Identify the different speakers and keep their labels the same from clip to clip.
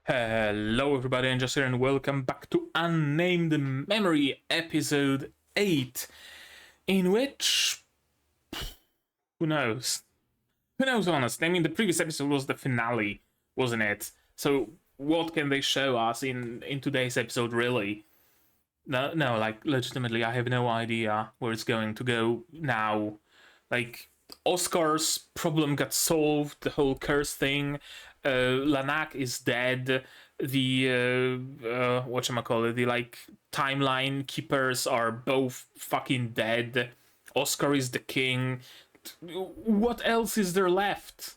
Speaker 1: Hello everybody, and just here, and welcome back to Unnamed Memory, episode 8, in which, who knows? Who knows, honestly? I mean, the previous episode was the finale, wasn't it? So what can they show us in today's episode, really? No, like, legitimately, I have no idea where it's going to go now. Like, Oscar's problem got solved, the whole curse thing. Lanak is dead. The whatchamacallit, the like timeline keepers are both fucking dead. Oscar is the king. What else is there left?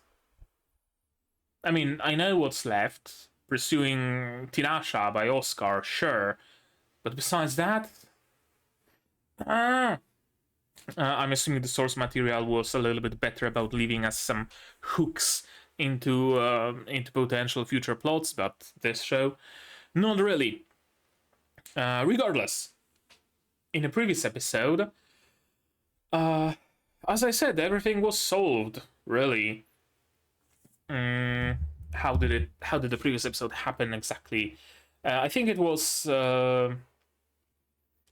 Speaker 1: I mean, I know what's left. Pursuing Tinasha by Oscar, sure. But besides that, I'm assuming the source material was a little bit better about leaving us some hooks into potential future plots, but this show, not really. Regardless, in the previous episode, as I said, everything was solved. Really. How did the previous episode happen exactly? I think it was.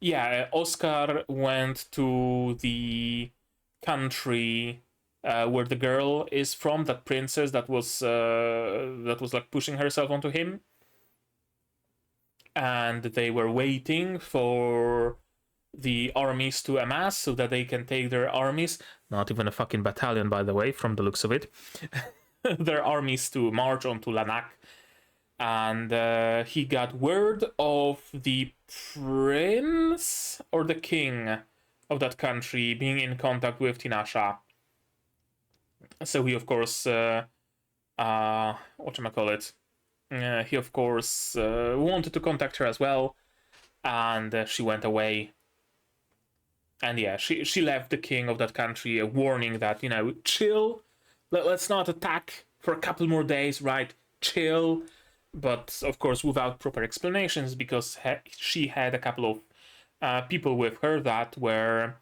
Speaker 1: Yeah, Oscar went to the country where the girl is from, that princess that was like pushing herself onto him, and they were waiting for the armies to amass so that they can take their armies. Not even a fucking battalion, by the way, from the looks of it. Their armies to march onto Lanak. And he got word of the prince or the king of that country being in contact with Tinasha. So he, of course, whatchamacallit, he, of course, wanted to contact her as well, and she went away. And yeah, she left the king of that country a warning that, you know, chill, let's not attack for a couple more days, right? Chill. But, of course, without proper explanations, because she had a couple of people with her that were,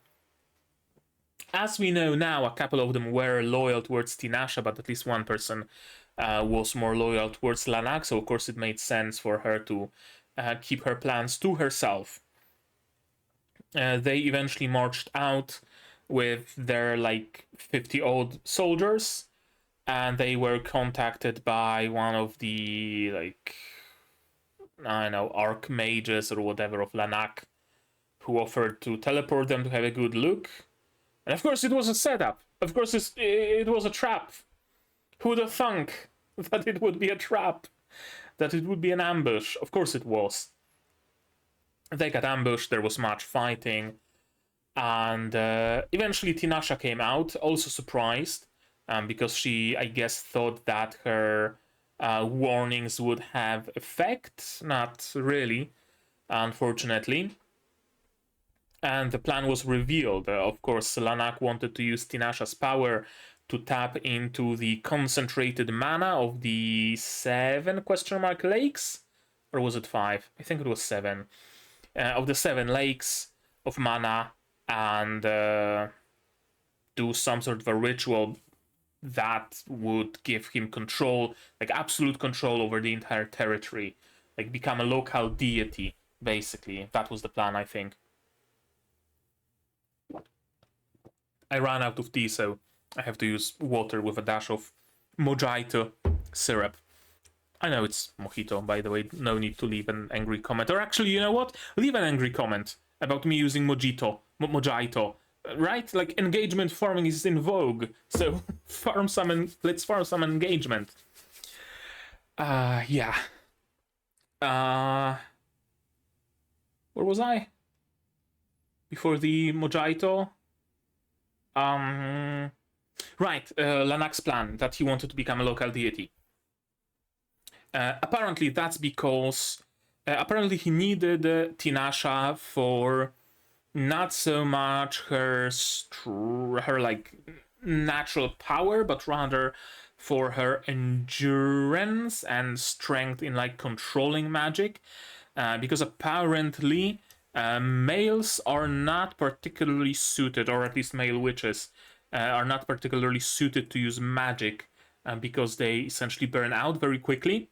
Speaker 1: as we know now, a couple of them were loyal towards Tinasha, but at least one person was more loyal towards Lanak, so of course it made sense for her to keep her plans to herself. They eventually marched out with their, like, 50-odd soldiers, and they were contacted by one of the, like, I don't know, archmages or whatever of Lanak, who offered to teleport them to have a good look. And of course it was a setup. Of course it was a trap. Who'd have thunk that it would be a trap? That it would be an ambush? Of course it was. They got ambushed, there was much fighting, and eventually Tinasha came out, also surprised, because she, I guess, thought that her warnings would have effect. Not really, unfortunately. And the plan was revealed. Of course, Lanak wanted to use Tinasha's power to tap into the concentrated mana of the 7 lakes? Or was it 5? I think it was 7. Of the 7 lakes of mana, and do some sort of a ritual that would give him control, like absolute control over the entire territory, like become a local deity, basically. That was the plan, I think. I ran out of tea, so I have to use water with a dash of mojito syrup. I know it's mojito, by the way, no need to leave an angry comment. Or actually, you know what? Leave an angry comment about me using mojito, right? Like, engagement farming is in vogue, so let's farm some engagement. Yeah. Where was I? Before the mojito? Right, Lanak's plan, that he wanted to become a local deity. Apparently that's because apparently he needed Tinasha for not so much her like natural power, but rather for her endurance and strength in like controlling magic, because apparently males are not particularly suited, or at least male witches are not particularly suited to use magic, because they essentially burn out very quickly.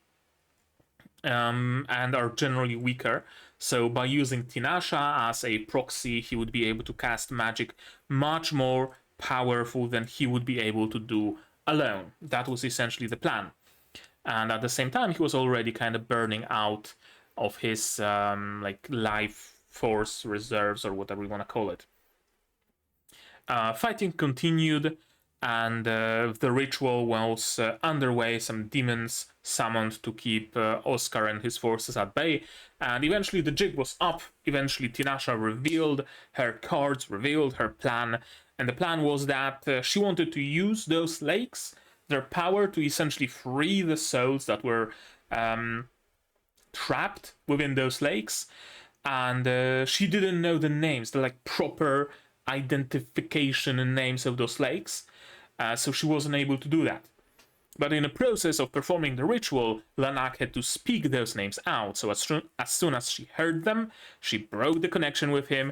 Speaker 1: and are generally weaker. So by using Tinasha as a proxy, he would be able to cast magic much more powerful than he would be able to do alone. That was essentially the plan. And at the same time, he was already kind of burning out of his like life force reserves, or whatever you want to call it. Fighting continued, and the ritual was underway. Some demons summoned to keep Oscar and his forces at bay, and eventually the jig was up. Eventually Tinasha revealed her cards, revealed her plan, and the plan was that she wanted to use those lakes, their power, to essentially free the souls that were trapped within those lakes. And she didn't know the names, the like proper identification and names of those lakes, so she wasn't able to do that. But in the process of performing the ritual, Lanak had to speak those names out. So as soon as she heard them, she broke the connection with him,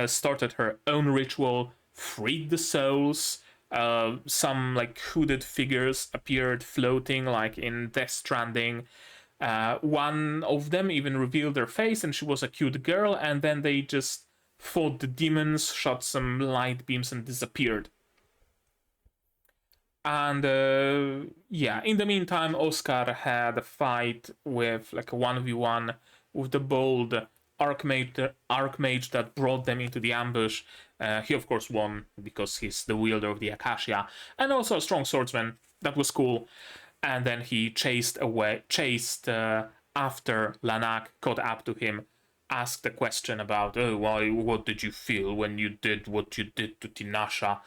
Speaker 1: started her own ritual, freed the souls. Some like hooded figures appeared floating, like in Death Stranding. One of them even revealed their face, and she was a cute girl. And then they just fought the demons, shot some light beams, and disappeared. And yeah, in the meantime, Oscar had a fight with like a 1v1 with the bold archmage that brought them into the ambush. He of course won because he's the wielder of the Acacia, and also a strong swordsman. That was cool. And then he chased after Lanak, caught up to him, asked a question about, oh, what did you feel when you did what you did to Tinasha?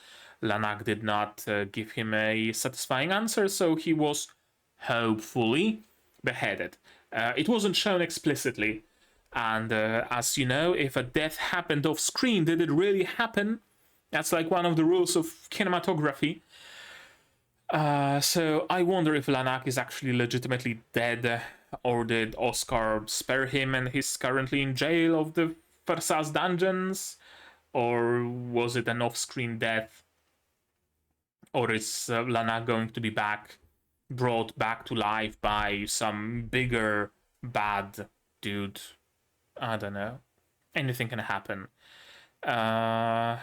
Speaker 1: Lanak did not give him a satisfying answer, so he was hopefully beheaded. It wasn't shown explicitly, and as you know, if a death happened off screen, did it really happen? That's like one of the rules of cinematography. So I wonder if Lanak is actually legitimately dead, or did Oscar spare him and he's currently in jail of the Farsas dungeons? Or was it an off-screen death? Or is Lanak going to be brought back to life by some bigger bad dude? I don't know. Anything can happen. Yeah,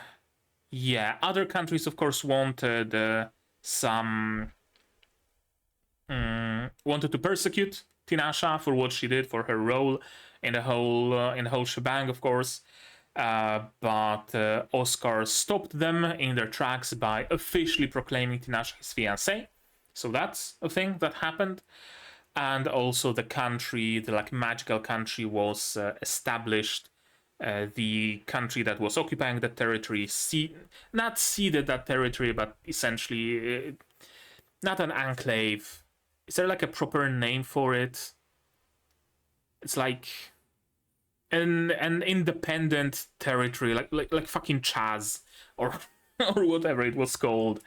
Speaker 1: other countries, of course, wanted wanted to persecute Tinasha for what she did, for her role in the whole shebang, of course. But Oscar stopped them in their tracks by officially proclaiming Tinasha his fiancée. So that's a thing that happened. And also the country, the like magical country, was established. The country that was occupying the territory, not ceded that territory, but essentially not an enclave. Is there like a proper name for it? It's like an independent territory, like fucking Chaz, or or whatever it was called,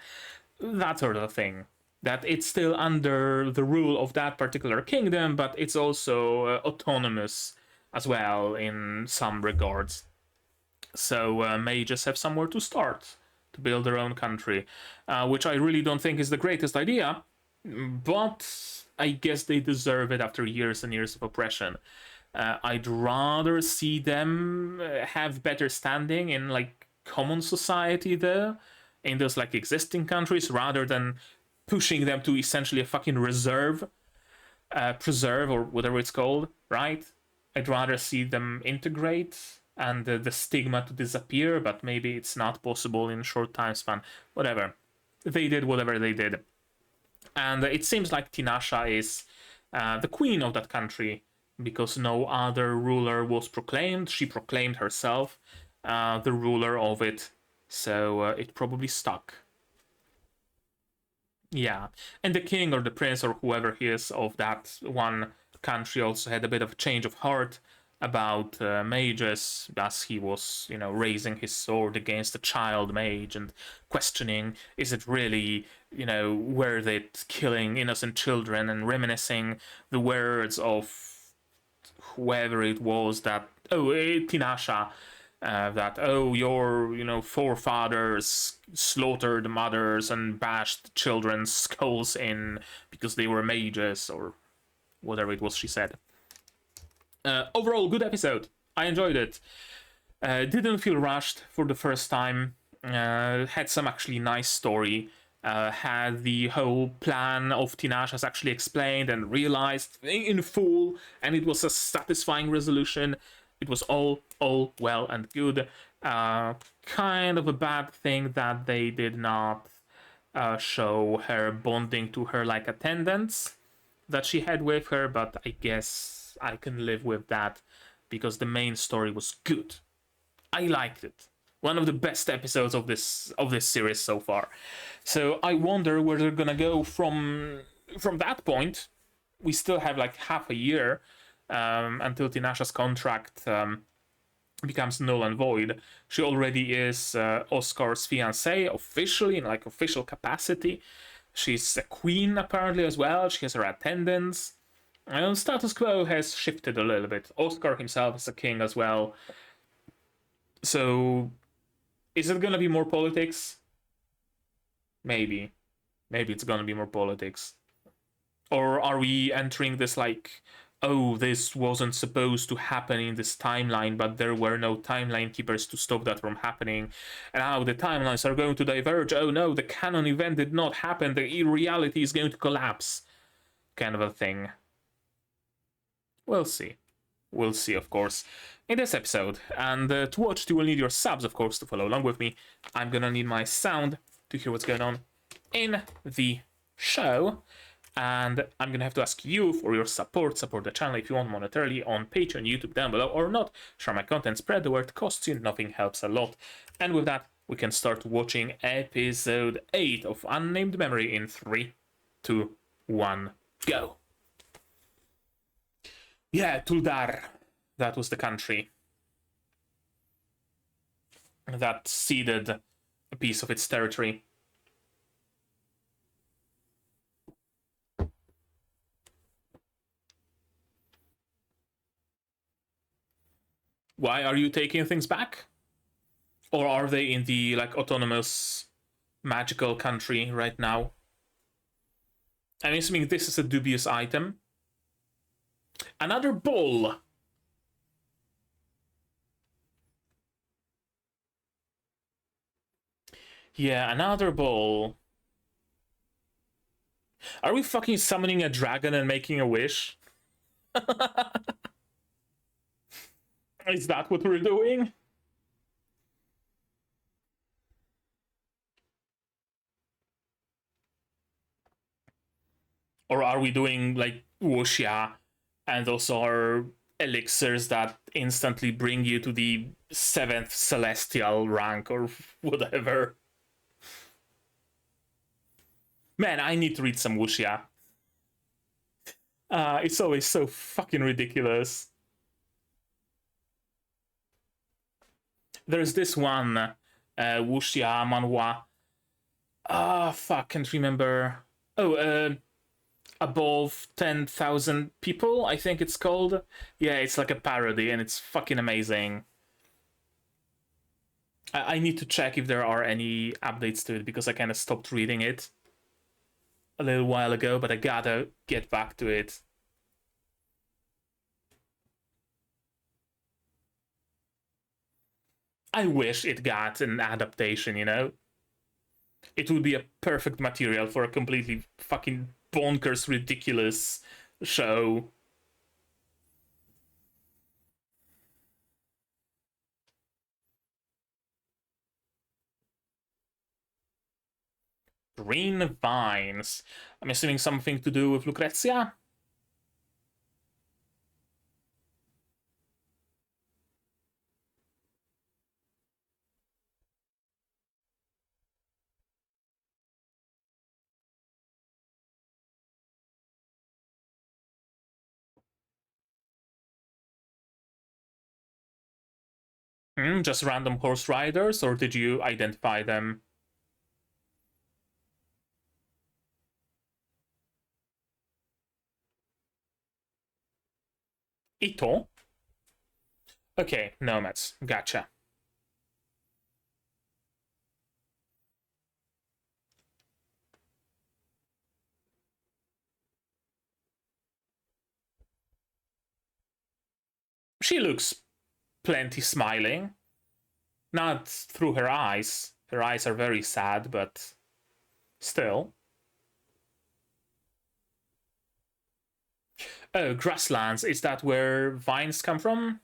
Speaker 1: that sort of thing. That it's still under the rule of that particular kingdom, but it's also autonomous as well in some regards. So mages have somewhere to start to build their own country, which I really don't think is the greatest idea, but I guess they deserve it after years and years of oppression. I'd rather see them have better standing in like common society though, in those like existing countries, rather than pushing them to essentially a fucking preserve, or whatever it's called, right? I'd rather see them integrate and the stigma to disappear, but maybe it's not possible in a short time span. Whatever. They did whatever they did. And it seems like Tinasha is the queen of that country, because no other ruler was proclaimed. She proclaimed herself the ruler of it, so it probably stuck. Yeah, and the king or the prince or whoever he is of that one country also had a bit of a change of heart about mages, as he was, raising his sword against a child mage and questioning, is it really, worth it killing innocent children, and reminiscing the words of whoever it was that, Tinasha, that, your, forefathers slaughtered mothers and bashed children's skulls in because they were mages, or whatever it was she said. Overall, good episode. I enjoyed it. Didn't feel rushed for the first time. Had some actually nice story. Had the whole plan of Tinasha's actually explained and realized in full, and it was a satisfying resolution. It was all well and good. Kind of a bad thing that they did not show her bonding to her like attendants that she had with her, but I guess I can live with that because the main story was good. I liked it. One of the best episodes of this series so far. So I wonder where they're gonna go from that point. We still have like half a year until Tinasha's contract becomes null and void. She already is Oscar's fiancée officially, in like official capacity. She's a queen apparently as well. She has her attendants. Status quo has shifted a little bit. Oscar himself is a king as well. So, is it gonna be more politics? Maybe. Maybe it's gonna be more politics. Or are we entering this like, oh, this wasn't supposed to happen in this timeline, but there were no timeline keepers to stop that from happening. And now the timelines are going to diverge. Oh no, the canon event did not happen. The reality is going to collapse. Kind of a thing. We'll see. We'll see, of course, in this episode. And to watch, you will need your subs, of course, to follow along with me. I'm gonna need my sound to hear what's going on in the show. And I'm gonna have to ask you for your support. Support the channel if you want monetarily on Patreon, YouTube down below, or not. Share my content, spread the word, costs you nothing, helps a lot. And with that, we can start watching episode 8 of Unnamed Memory in 3, 2, 1, go. Yeah, Tuldar. That was the country that ceded a piece of its territory. Why are you taking things back? Or are they in the like autonomous magical country right now? I'm assuming this is a dubious item. Another ball. Yeah, another ball. Are we fucking summoning a dragon and making a wish? Is that what we're doing? Or are we doing like wuxia and those are elixirs that instantly bring you to the 7th celestial rank or whatever? Man, I need to read some wuxia. It's always so fucking ridiculous. There's this one wuxia manhwa. Fuck, can't remember. Oh, above 10,000 people, I think it's called. Yeah, it's like a parody and it's fucking amazing. I need to check if there are any updates to it because I kind of stopped reading it a little while ago, but I gotta get back to it. I wish it got an adaptation, you know? It would be a perfect material for a completely fucking bonkers, ridiculous show. Green vines. I'm assuming something to do with Lucrezia? Just random horse riders, or did you identify them? Ito? Okay, nomads. Gotcha. She looks plenty smiling. Not through her eyes. Her eyes are very sad, but still. Oh, grasslands. Is that where vines come from?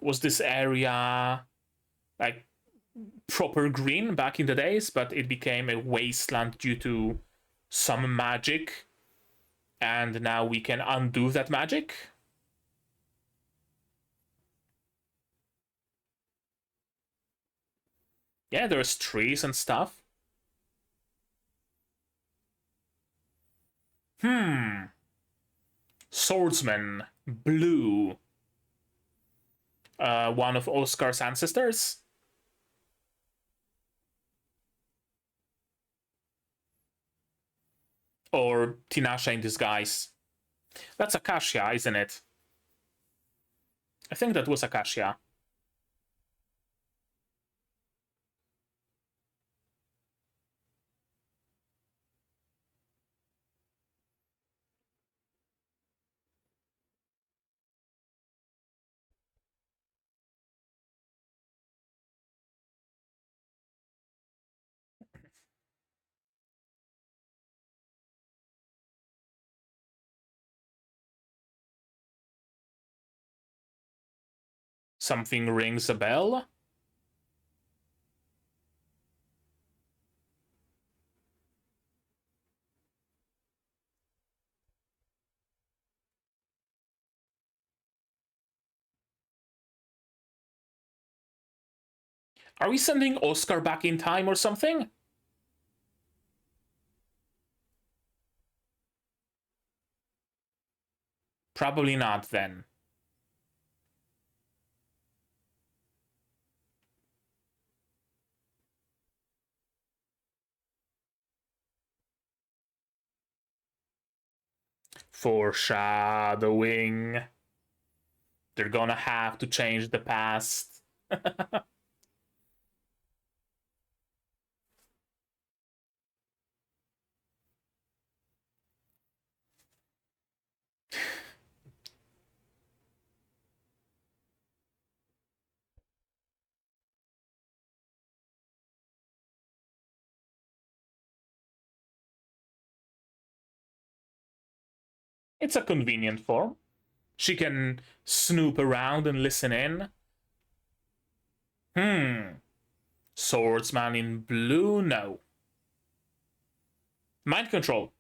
Speaker 1: Was this area like proper green back in the days, but it became a wasteland due to some magic, and now we can undo that magic? Yeah, there's trees and stuff. Swordsman, blue. One of Oscar's ancestors? Or Tinasha in disguise? That's Acacia, isn't it? I think that was Acacia. Something rings a bell? Are we sending Oscar back in time or something? Probably not, then. Foreshadowing. They're gonna have to change the past. It's a convenient form. She can snoop around and listen in. Swordsman in blue? No. Mind control.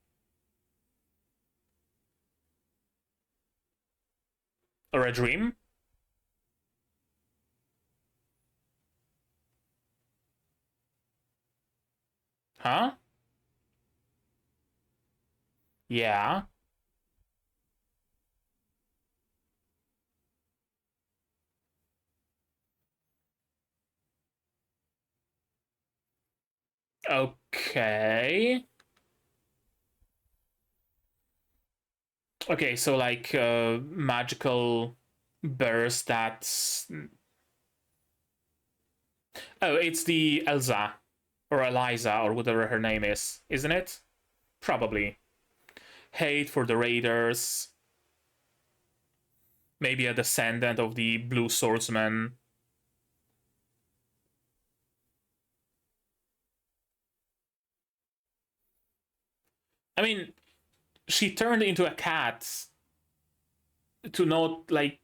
Speaker 1: Or a dream? Huh? Yeah. Okay. Okay, so like magical burst that's... Oh, it's the Elsa. Or Eliza, or whatever her name is, isn't it? Probably. Hate for the Raiders. Maybe a descendant of the Blue Swordsman. I mean, she turned into a cat to not, like,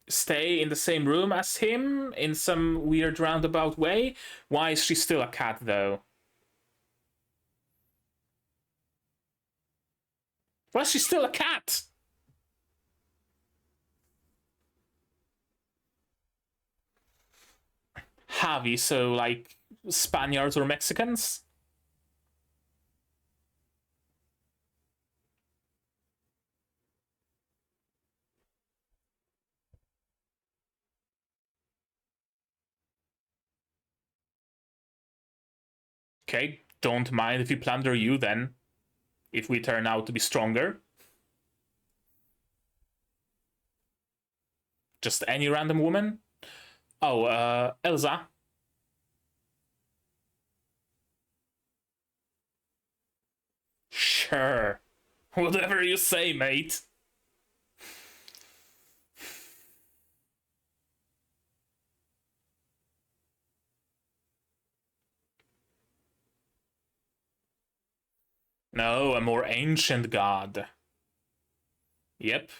Speaker 1: stay in the same room as him in some weird roundabout way. Why is she still a cat, though? Why is she still a cat? Javi, so, like, Spaniards or Mexicans? Okay, don't mind if we plunder you then. If we turn out to be stronger. Just any random woman? Oh, Elsa. Sure. Whatever you say, mate. No, a more ancient god. Yep.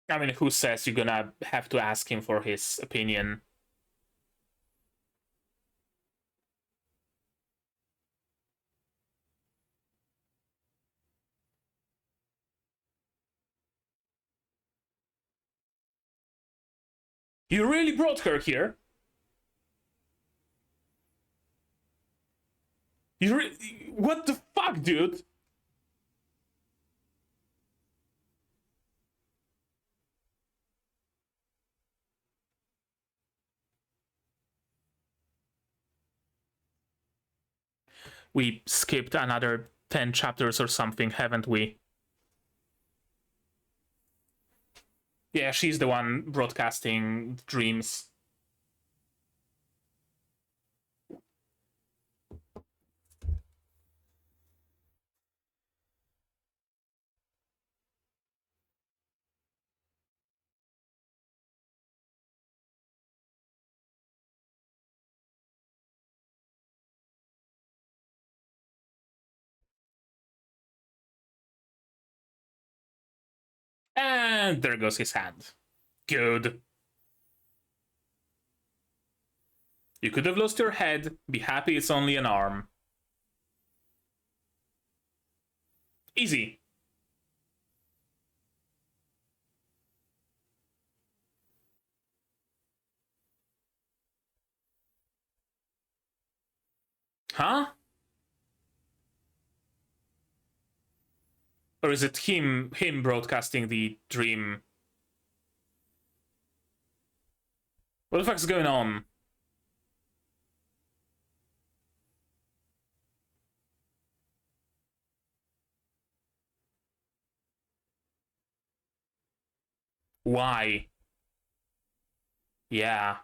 Speaker 1: I mean, who says you're gonna have to ask him for his opinion? You really brought her here? What the fuck, dude? We skipped another 10 chapters or something, haven't we? Yeah, she's the one broadcasting dreams. And there goes his hand. Good. You could have lost your head. Be happy it's only an arm. Easy. Huh? Or is it him broadcasting the dream? What the fuck's going on? Why? Yeah.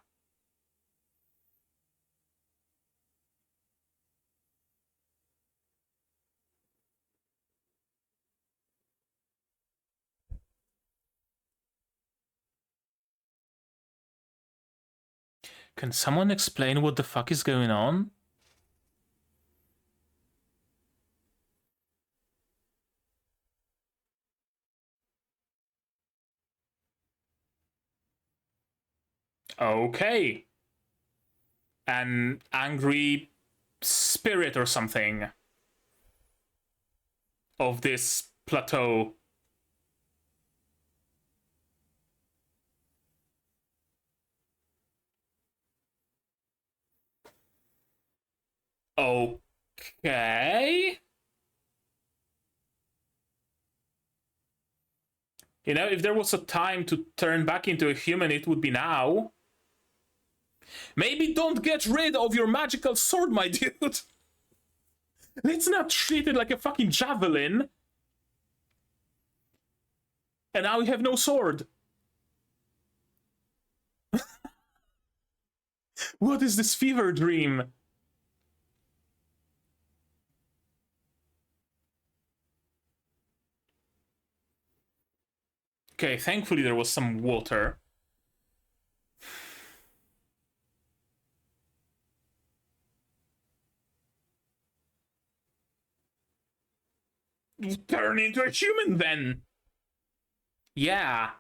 Speaker 1: Can someone explain what the fuck is going on? Okay. An angry spirit or something of this plateau. Okay. You know, if there was a time to turn back into a human, it would be now. Maybe don't get rid of your magical sword, my dude. Let's not treat it like a fucking javelin. And now we have no sword. What is this fever dream? Okay, thankfully there was some water. Turn into a human then. Yeah.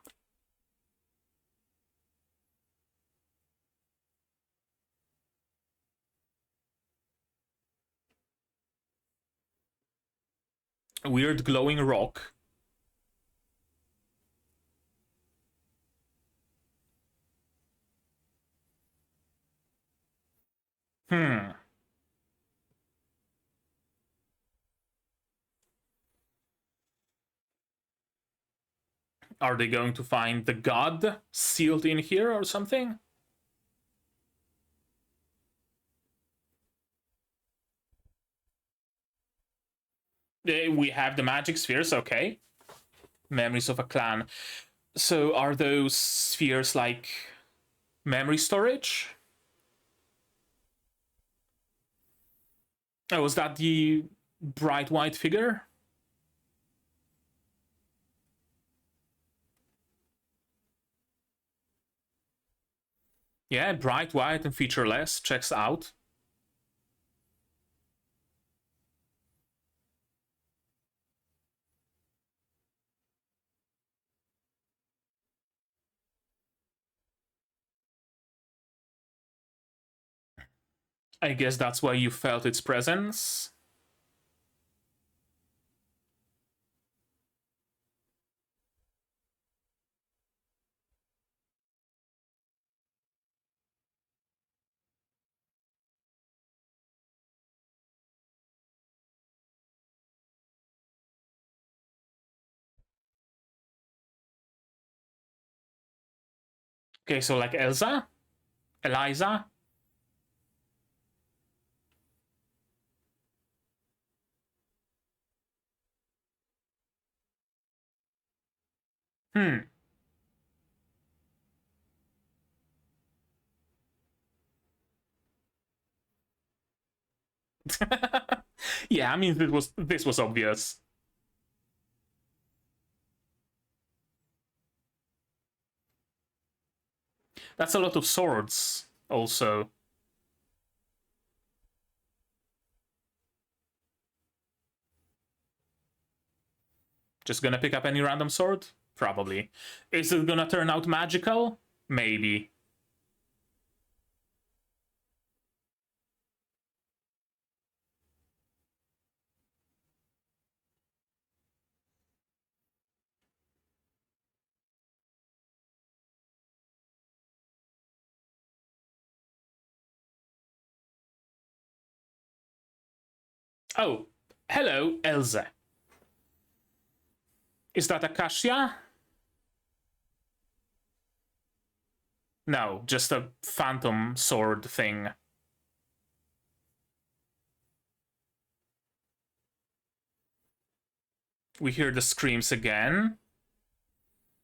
Speaker 1: A weird glowing rock. Hmm. Are they going to find the god sealed in here or something? We have the magic spheres, okay. Memories of a clan. So are those spheres like memory storage? Oh, was that the bright white figure? Yeah, bright white and featureless. Checks out. I guess that's why you felt its presence. Okay, so like Elsa? Eliza? Hmm. Yeah, I mean this was obvious. That's a lot of swords, also. Just gonna pick up any random sword? Probably. Is it gonna turn out magical? Maybe. Oh, hello, Elsa. Is that Acacia? No, just a phantom sword thing. We hear the screams again.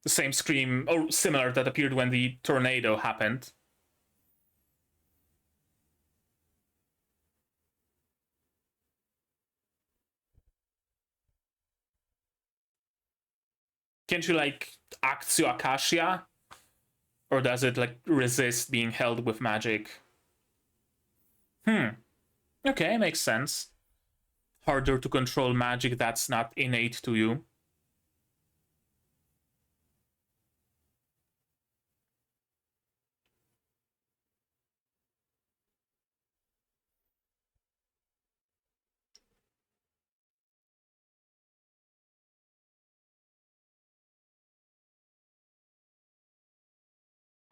Speaker 1: The same scream, or similar, that appeared when the tornado happened. Can't you, like, Actio Acacia? Or does it, like, resist being held with magic? Okay, makes sense. Harder to control magic that's not innate to you.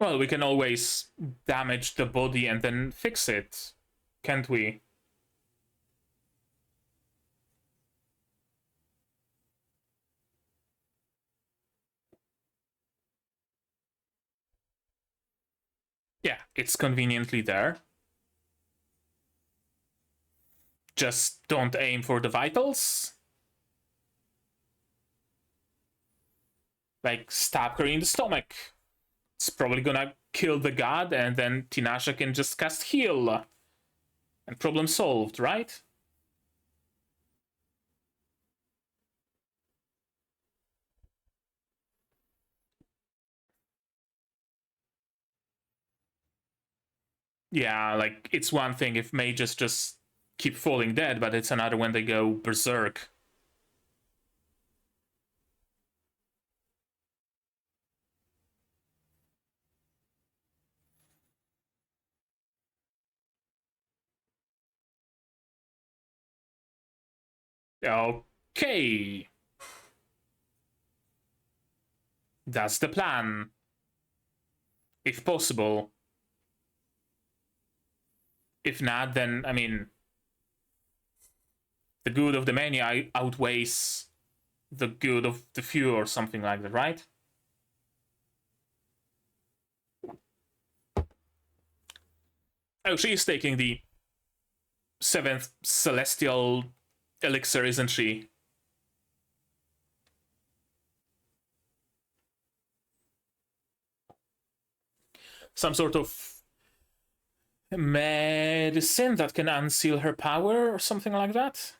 Speaker 1: Well, we can always damage the body and then fix it, can't we? Yeah, it's conveniently there. Just don't aim for the vitals. Like, stab her in the stomach. It's probably gonna kill the god, and then Tinasha can just cast heal. And problem solved, right? Yeah, like, it's one thing if mages just keep falling dead, but it's another when they go berserk. Okay. That's the plan. If possible. If not, then, I mean, the good of the many outweighs the good of the few, or something like that, right? Oh, she is taking the 7th celestial elixir, isn't she? Some sort of Medicine that can unseal her power or something like that?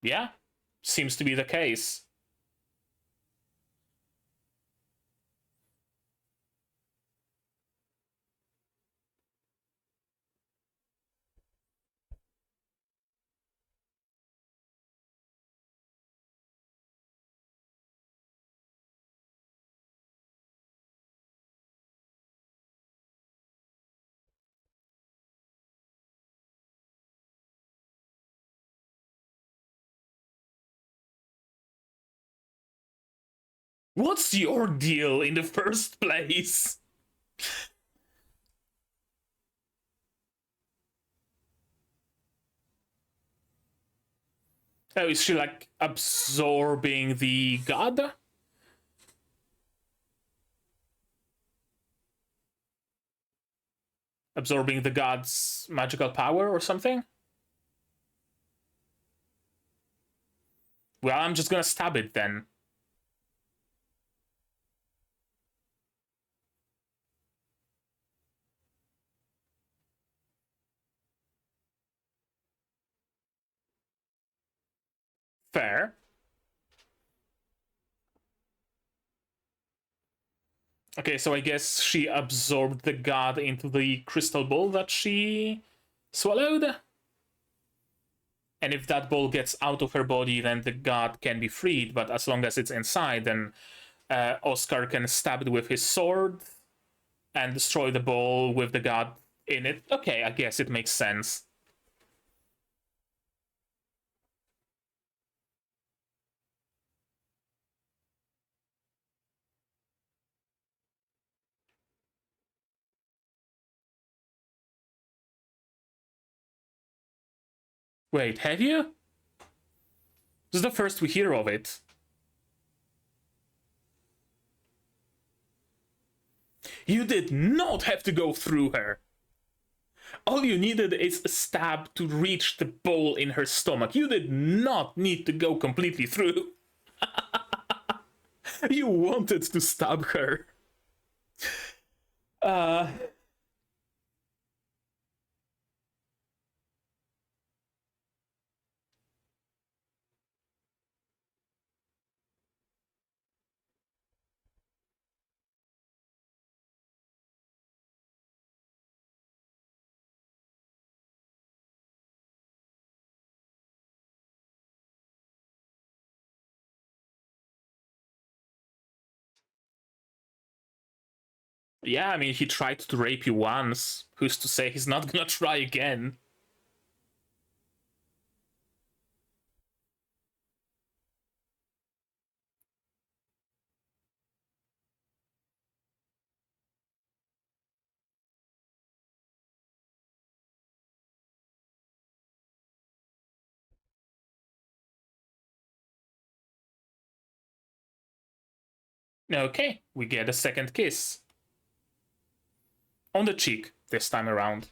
Speaker 1: Yeah, seems to be the case. What's your deal in the first place? Oh, is she like absorbing the god? Absorbing the god's magical power or something? Well, I'm just gonna stab it then. Fair. Okay, so I guess she absorbed the god into the crystal ball that she swallowed? And if that ball gets out of her body, then the god can be freed, but as long as it's inside, then Oscar can stab it with his sword and destroy the ball with the god in it. Okay, I guess it makes sense. Wait, have you? This is the first we hear of it. You did not have to go through her. All you needed is a stab to reach the ball in her stomach. You did not need to go completely through. You wanted to stab her. Yeah, I mean, he tried to rape you once. Who's to say he's not gonna try again? Okay, we get a second kiss. On the cheek, this time around.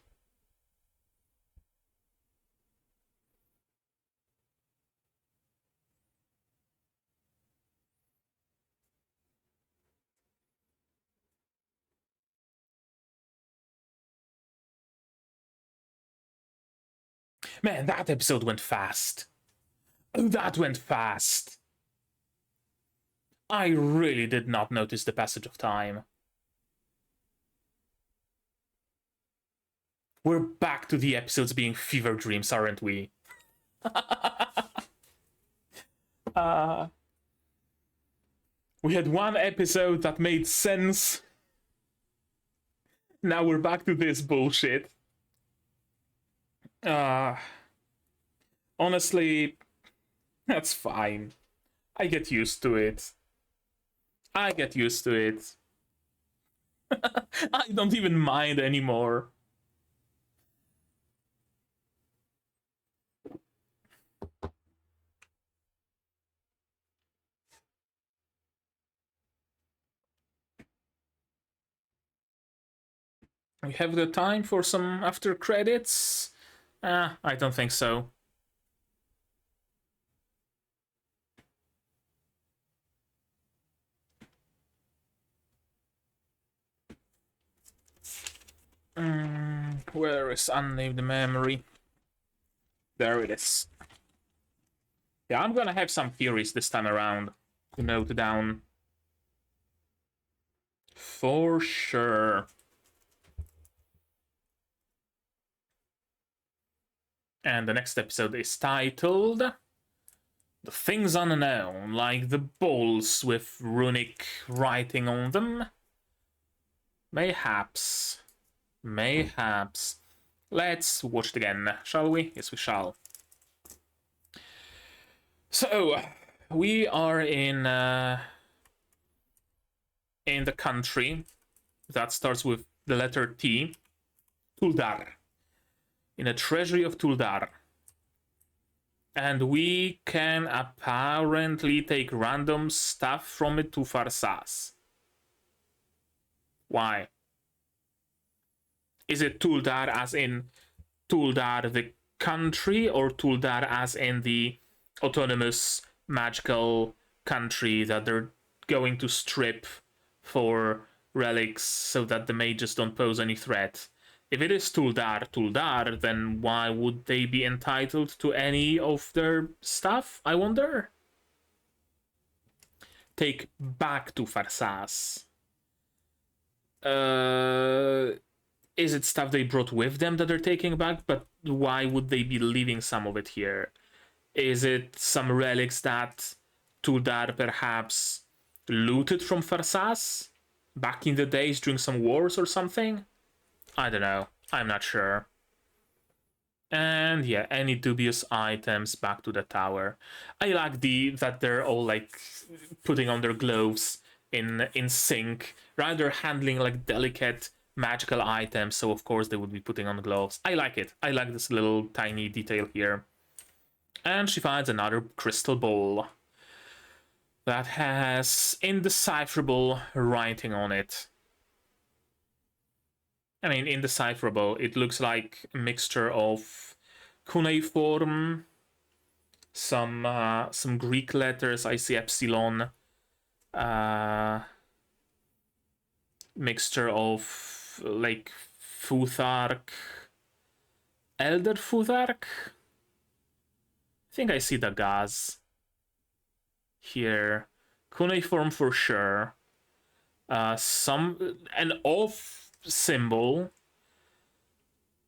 Speaker 1: Man, that episode went fast. Oh, that went fast. I really did not notice the passage of time. We're back to the episodes being fever dreams, aren't we? We had one episode that made sense. Now we're back to this bullshit. Honestly, that's fine. I get used to it. I get used to it. I don't even mind anymore. We have the time for some after credits? I don't think so. Where is Unnamed Memory? There it is. Yeah, I'm gonna have some theories this time around to note down. For sure. And the next episode is titled The Things Unknown, like the balls with runic writing on them. Mayhaps. Mayhaps. Let's watch it again, shall we? Yes, we shall. So, we are in the country that starts with the letter T, Tuldar. In a treasury of Tuldar. And we can apparently take random stuff from it to Farsas. Why? Is it Tuldar as in Tuldar the country, or Tuldar as in the autonomous magical country that they're going to strip for relics so that the mages don't pose any threat? If it is Tuldar, then why would they be entitled to any of their stuff, I wonder? Take back to Farsas. Is it stuff they brought with them that they're taking back? But why would they be leaving some of it here? Is it some relics that Tuldar perhaps looted from Farsas back in the days during some wars or something? I don't know. I'm not sure. And yeah, any dubious items back to the tower. I like that they're all like putting on their gloves in sync, rather handling like delicate magical items. So of course they would be putting on gloves. I like it. I like this little tiny detail here. And she finds another crystal ball that has indecipherable writing on it. I mean, indecipherable. It looks like a mixture of cuneiform, some Greek letters. I see epsilon. Mixture of like Futhark, Elder Futhark. I think I see the gas here. Cuneiform for sure. An off symbol.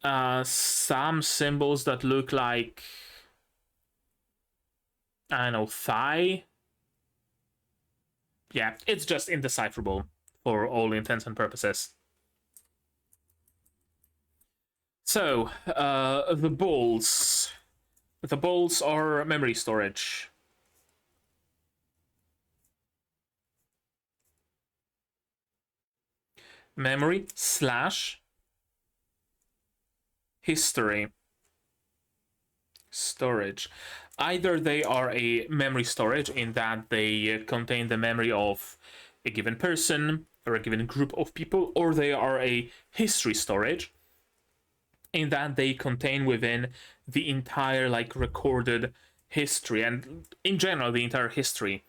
Speaker 1: Some symbols that look like, I don't know, thigh. Yeah, it's just indecipherable for all intents and purposes. So, the balls. The balls are memory storage. Memory / history. Storage. Either they are a memory storage in that they contain the memory of a given person or a given group of people, or they are a history storage in that they contain within the entire like recorded history, and in general the entire history.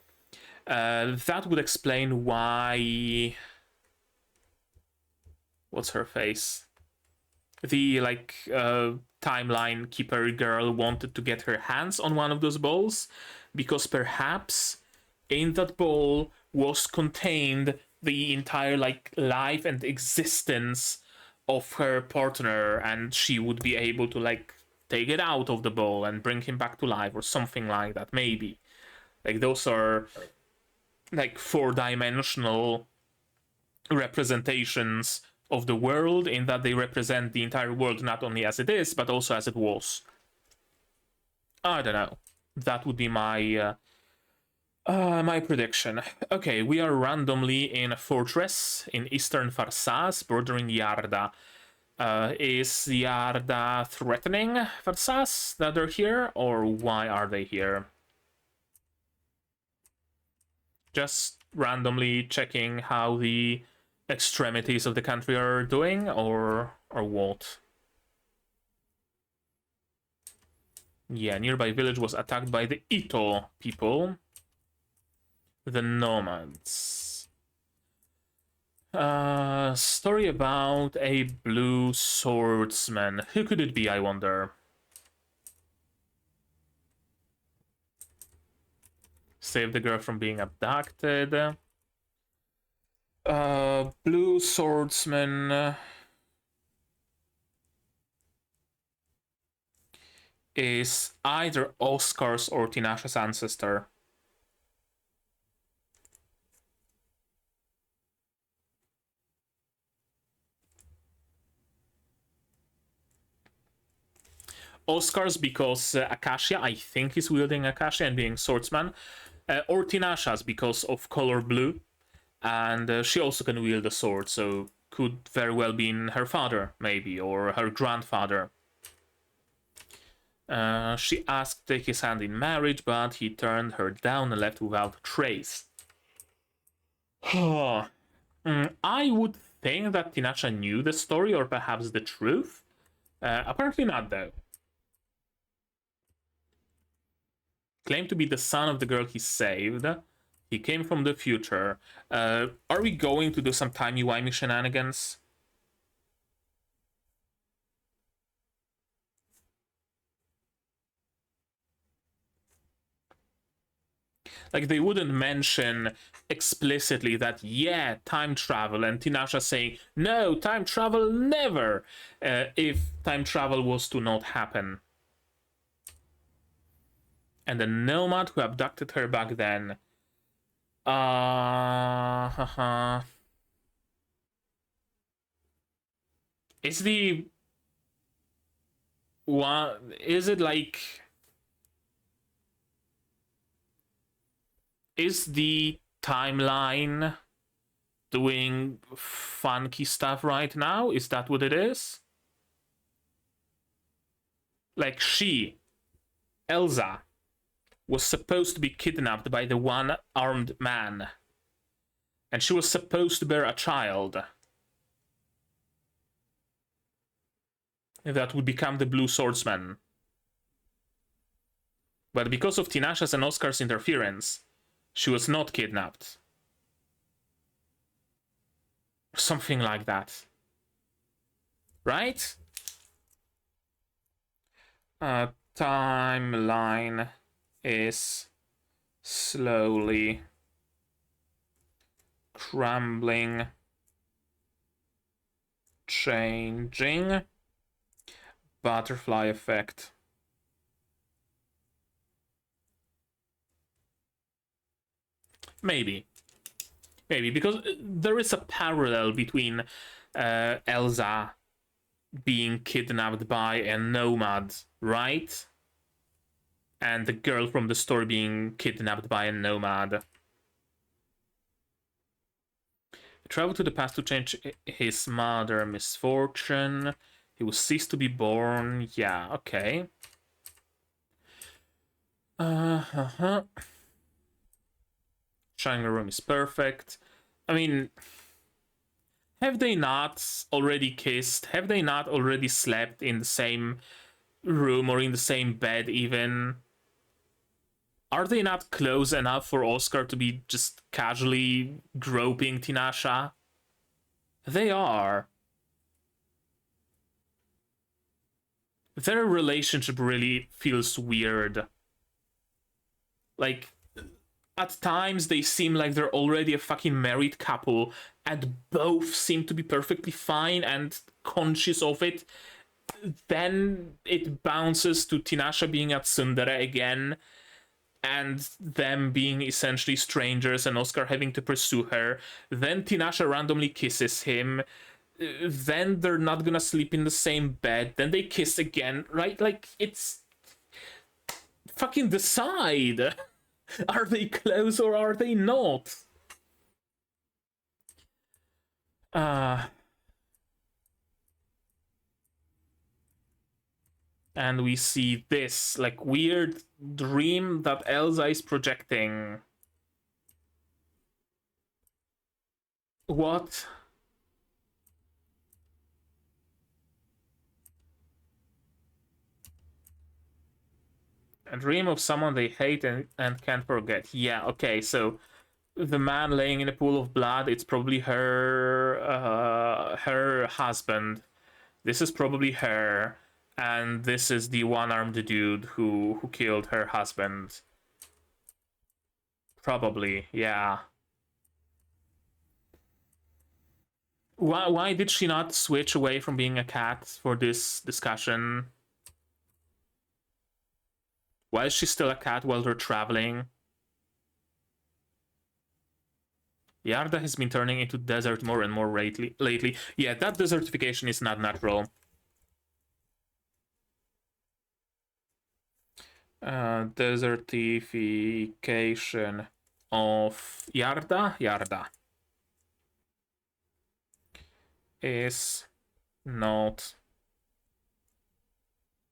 Speaker 1: That would explain why, what's her face, the like timeline keeper girl wanted to get her hands on one of those balls, because perhaps in that ball was contained the entire like life and existence of her partner, and she would be able to like take it out of the ball and bring him back to life or something like that. Maybe like those are like 4-dimensional representations of the world, in that they represent the entire world not only as it is but also as it was. I don't know. That would be my my prediction. Okay, we are randomly in a fortress in eastern Farsas, bordering Yarda. Is Yarda threatening Farsas that they're here, or why are they here? Just randomly checking how the extremities of the country are doing, or what? Yeah, nearby village was attacked by the Ito people. The nomads. Story about a blue swordsman. Who could it be, I wonder? Save the girl from being abducted. Blue swordsman is either Oscar's or Tinasha's ancestor. Oscar's because Acacia, I think, is wielding Acacia and being swordsman. Or Tinasha's because of color blue. And she also can wield a sword, so could very well be her father, maybe, or her grandfather. She asked to take his hand in marriage, but he turned her down and left without a trace. I would think that Tinasha knew the story, or perhaps the truth. Apparently not, though. Claimed to be the son of the girl he saved. He came from the future. Are we going to do some timey-wimey shenanigans? Like, they wouldn't mention explicitly that, yeah, time travel, and Tinasha saying, no, time travel never, if time travel was to not happen. And the nomad who abducted her back then. Is the one? Is it like? Is the timeline doing funky stuff right now? Is that what it is? Like she, Elsa, was supposed to be kidnapped by the one-armed man. And she was supposed to bear a child. That would become the Blue Swordsman. But because of Tinasha's and Oscar's interference, she was not kidnapped. Something like that. Right? Timeline is slowly crumbling, changing. Butterfly effect. Maybe, because there is a parallel between Elsa being kidnapped by a nomad, right? And the girl from the story being kidnapped by a nomad. Travel to the past to change his mother misfortune. He will cease to be born. Yeah, okay. Shining room is perfect. I mean, have they not already kissed? Have they not already slept in the same room or in the same bed even? Are they not close enough for Oscar to be just casually groping Tinasha? They are. Their relationship really feels weird. Like, at times they seem like they're already a fucking married couple, and both seem to be perfectly fine and conscious of it. Then it bounces to Tinasha being at Tsundere again, and them being essentially strangers and Oscar having to pursue her. Then Tinasha randomly kisses him. Then they're not gonna sleep in the same bed. Then they kiss again, right? Like, it's... Fucking decide! Are they close or are they not? And we see this, like, weird dream that Elsa is projecting. What? A dream of someone they hate and can't forget. Yeah, okay, so the man laying in a pool of blood, it's probably her husband. This is probably her, and this is the one-armed dude who killed her husband. Probably, yeah. Why did she not switch away from being a cat for this discussion? Why is she still a cat while they're traveling? Yarda has been turning into desert more and more lately. Yeah, that desertification is not natural. Desertification of Yarda is not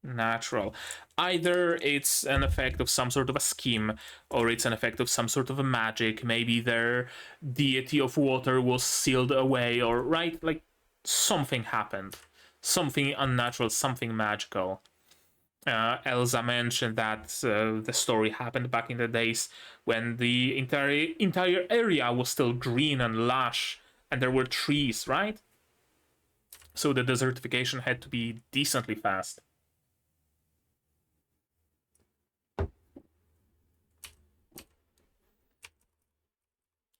Speaker 1: natural. Either it's an effect of some sort of a scheme, or it's an effect of some sort of a magic. Maybe their deity of water was sealed away, or right, like something happened, something unnatural, something magical. Elsa mentioned that the story happened back in the days when the entire area was still green and lush, and there were trees, right? So the desertification had to be decently fast.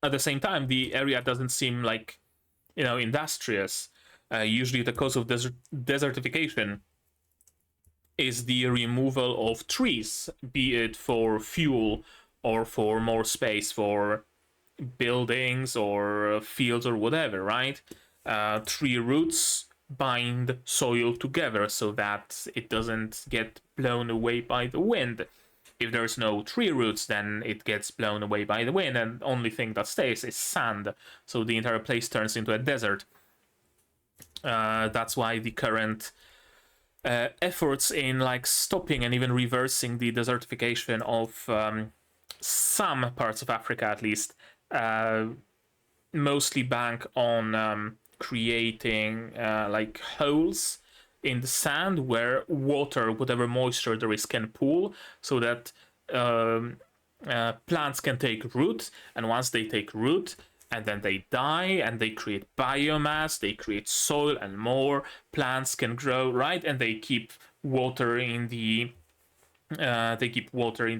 Speaker 1: At the same time, the area doesn't seem like, industrious. Usually the cause of desertification is the removal of trees, be it for fuel or for more space for buildings or fields or whatever, right? Tree roots bind soil together so that it doesn't get blown away by the wind. If there's no tree roots, then it gets blown away by the wind, and the only thing that stays is sand, so the entire place turns into a desert. That's why the current efforts in like stopping and even reversing the desertification of some parts of Africa, at least, mostly bank on creating like holes in the sand where water, whatever moisture there is, can pool, so that plants can take root, and once they take root and then they die and they create biomass, they create soil, and more plants can grow, right? And they keep water in the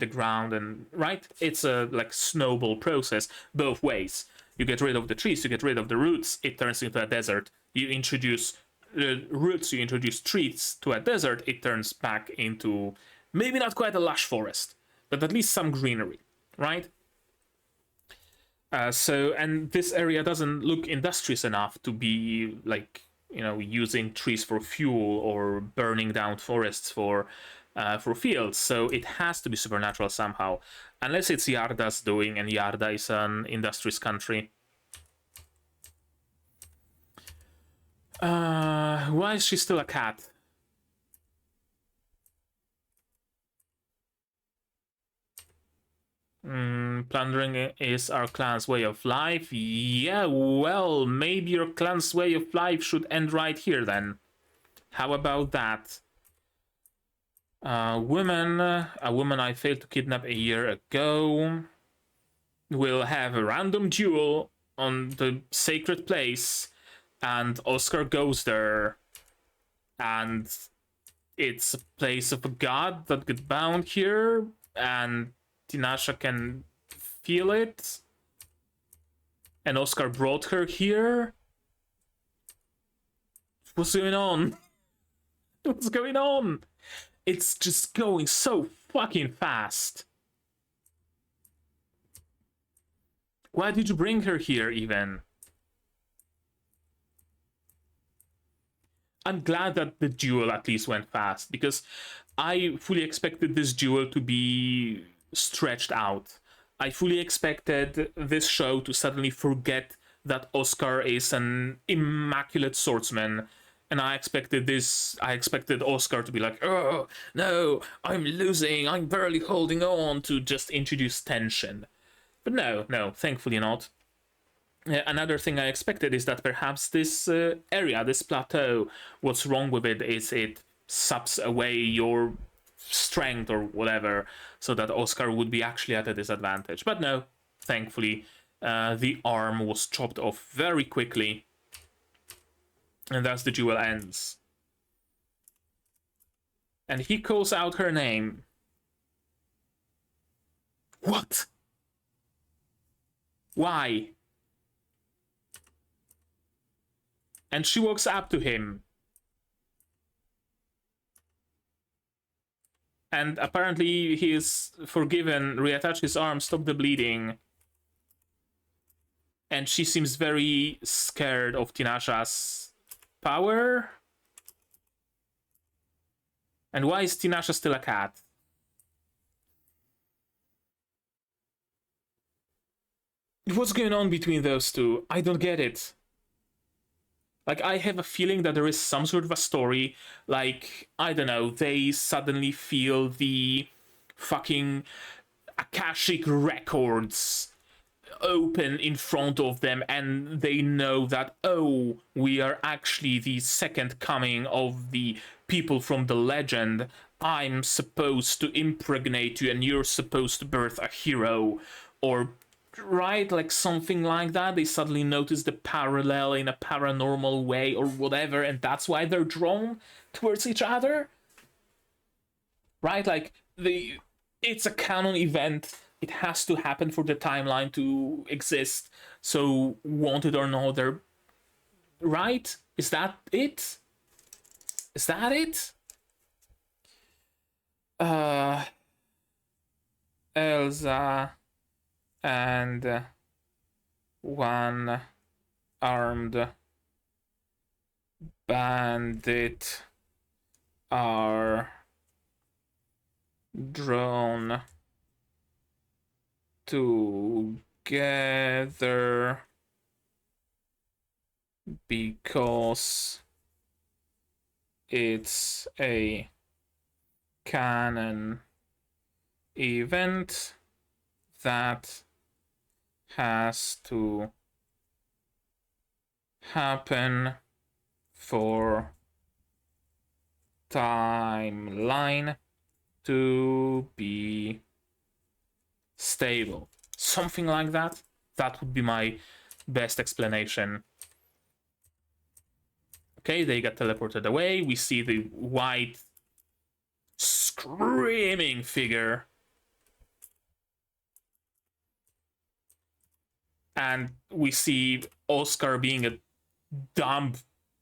Speaker 1: ground, and right, it's a like snowball process both ways. You get rid of the trees, you get rid of the roots, it turns into a desert. You introduce roots, you introduce trees to a desert, it turns back into maybe not quite a lush forest, but at least some greenery, right? And this area doesn't look industrious enough to be like, using trees for fuel or burning down forests for fields. So it has to be supernatural somehow, unless it's Yarda's doing, and Yarda is an industrious country. Why is she still a cat? Plundering is our clan's way of life. Yeah, well, maybe your clan's way of life should end right here then. How about that? A woman I failed to kidnap a year ago will have a random duel on the sacred place, and Oscar goes there, and it's a place of a god that got bound here, and Tinasha can feel it, and Oscar brought her here. What's going on? What's going on? It's just going so fucking fast. Why did you bring her here, even? I'm glad that the duel at least went fast, because I fully expected this duel to be stretched out. I fully expected this show to suddenly forget that Oscar is an immaculate swordsman, and I expected Oscar to be like, oh no, I'm losing, I'm barely holding on, to just introduce tension. But no, thankfully not. Another thing I expected is that perhaps this area, this plateau, what's wrong with it is it saps away your strength or whatever, so that Oscar would be actually at a disadvantage. But no, thankfully, the arm was chopped off very quickly. And thus the duel ends. And he calls out her name. What? Why? And she walks up to him. And apparently he is forgiven, reattach his arm, stop the bleeding. And she seems very scared of Tinasha's power. And why is Tinasha still a cat? What's going on between those two? I don't get it. Like, I have a feeling that there is some sort of a story, like, I don't know, they suddenly feel the fucking Akashic records open in front of them, and they know that, oh, we are actually the second coming of the people from the legend. I'm supposed to impregnate you, and you're supposed to birth a hero, or right, like something like that. They suddenly notice the parallel in a paranormal way or whatever, and that's why they're drawn towards each other, right? Like, it's a canon event. It has to happen for the timeline to exist, so wanted or not, they're right. Is that it? Is that it? Elsa and one armed bandit are drawn together because it's a canon event that has to happen for timeline to be stable. Something like that. That would be my best explanation. Okay, they got teleported away. We see the white screaming figure. And we see Oscar being a dumb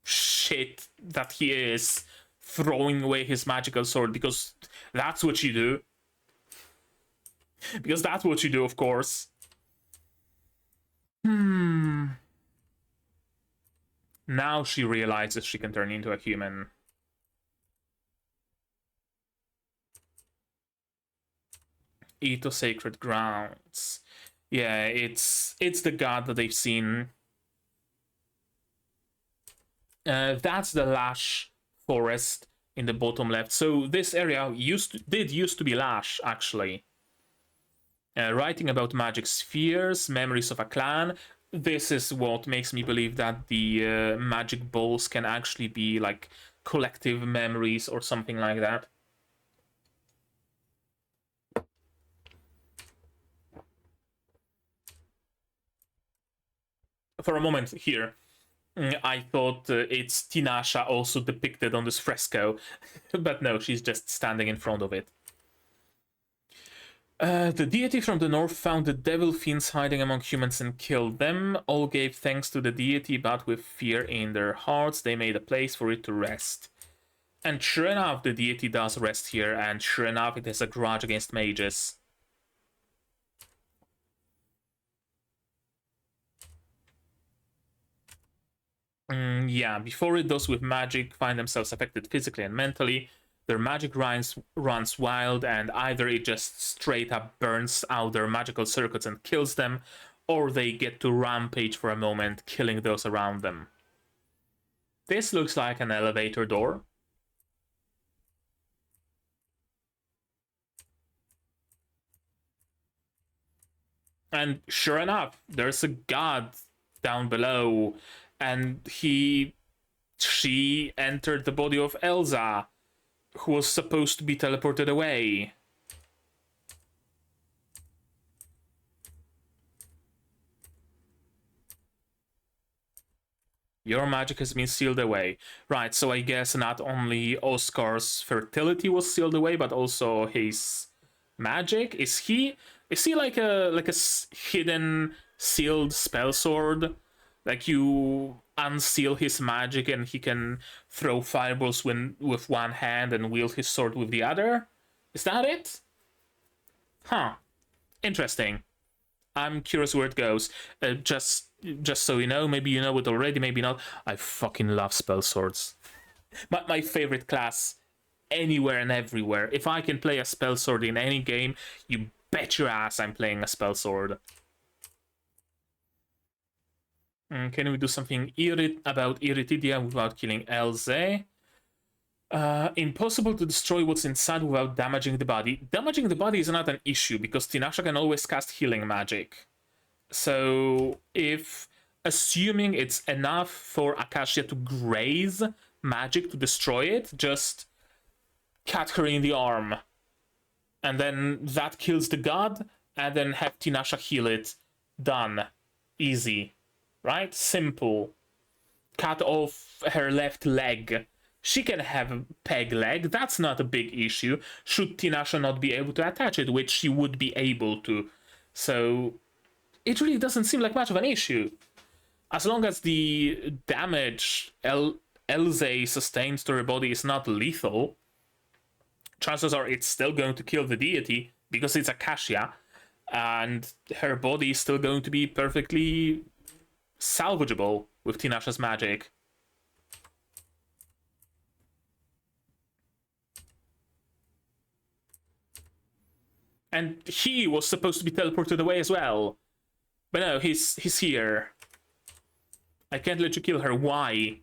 Speaker 1: shit that he is, throwing away his magical sword, because that's what you do. Because that's what you do, of course. Now she realizes she can turn into a human. Eat of sacred grounds. Yeah, it's the god that they've seen. That's the Lash forest in the bottom left. So this area used to be Lash, actually. Writing about magic spheres, memories of a clan. This is what makes me believe that the magic balls can actually be like collective memories or something like that. For a moment here, I thought it's Tinasha also depicted on this fresco, but no, she's just standing in front of it. The deity from the north found the devil fiends hiding among humans and killed them. All gave thanks to the deity, but with fear in their hearts, they made a place for it to rest. And sure enough, the deity does rest here, and sure enough, it has a grudge against mages. Yeah, before it, those with magic find themselves affected physically and mentally. Their magic runs wild, and either it just straight up burns out their magical circuits and kills them, or they get to rampage for a moment, killing those around them. This looks like an elevator door. And sure enough, there's a god down below, and she entered the body of Elsa, who was supposed to be teleported away. Your magic has been sealed away. Right, so I guess not only Oscar's fertility was sealed away, but also his magic. Is he like a hidden sealed spell sword? Like you unseal his magic and he can throw fireballs with one hand and wield his sword with the other? Is that it? Huh. Interesting. I'm curious where it goes. Just so you know, maybe you know it already, maybe not. I fucking love spell swords. My favorite class anywhere and everywhere. If I can play a spell sword in any game, you bet your ass I'm playing a spell sword. Can we do something about Irritidia without killing Elze? Impossible to destroy what's inside without damaging the body. Damaging the body is not an issue because Tinasha can always cast healing magic. So if assuming it's enough for Acacia to graze magic to destroy it, just cut her in the arm. And then that kills the god, and then have Tinasha heal it. Done. Easy. Right? Simple. Cut off her left leg. She can have a peg leg, that's not a big issue, should Tinasha not be able to attach it, which she would be able to. So it really doesn't seem like much of an issue. As long as the damage Elze sustains to her body is not lethal, chances are it's still going to kill the deity, because it's Acacia, and her body is still going to be perfectly salvageable with Tinasha's magic. And he was supposed to be teleported away as well. But no, he's here. I can't let you kill her. Why?